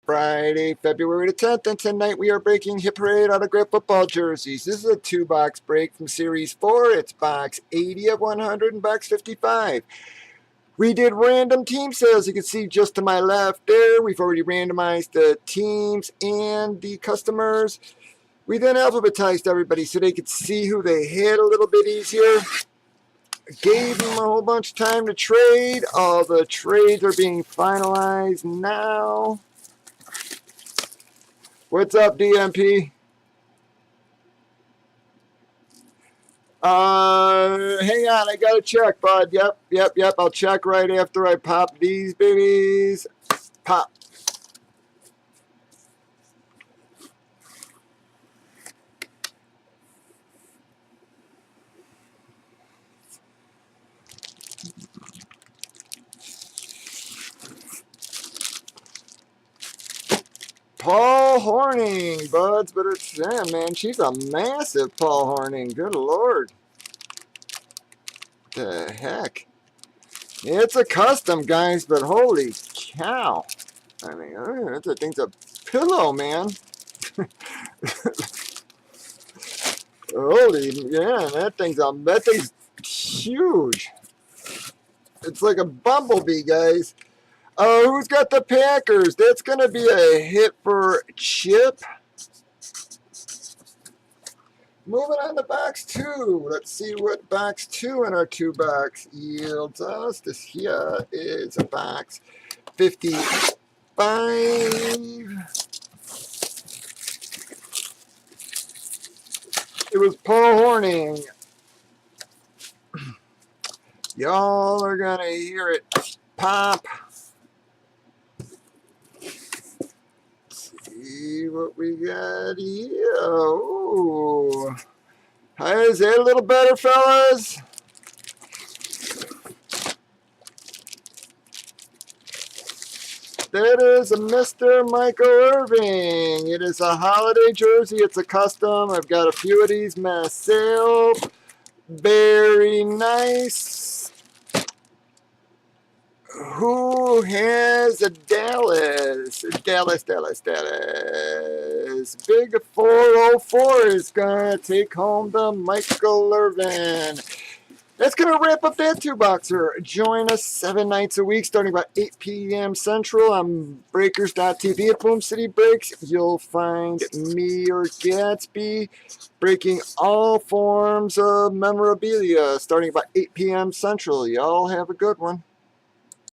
Friday, February the 10th, and tonight we are breaking Hit Parade autographed football jerseys. This is a 2-box break from Series 4. It's box 80 of 100 and box 55. We did random team sales. You can see just to my left there. We've already randomized the teams and the customers. We then alphabetized everybody so they could see who they had a little bit easier. Gave them a whole bunch of time to trade. All the trades are being finalized now. What's up, DMP? Hang on, I gotta check, bud. Yep. I'll check right after I pop these babies. Pop. Paul Hornung, buds, but it's, yeah, man, she's a massive Paul Hornung. Good Lord. The heck? It's a custom, guys, but holy cow. I mean, that thing's a pillow, man. Holy, yeah, that thing's huge. It's like a bumblebee, guys. Who's got the Packers? That's going to be a hit for Chip. Moving on to box 2. Let's see what box 2 in our 2-box yields us. This here is a box 55. It was Paul Hornung. Y'all are going to hear it pop. See what we got here. Ooh. Is that a little better, fellas? That is a Mr. Michael Irvin. It is a holiday jersey. It's a custom. I've got a few of these myself. Very nice. Who has a Dallas? Dallas. Big 404 is going to take home the Michael Irvin. That's going to wrap up that 2-boxer. Join us 7 nights a week starting about 8 p.m. Central on breakers.tv at Boom City Breaks. You'll find me or Gatsby breaking all forms of memorabilia starting about 8 p.m. Central. Y'all have a good one.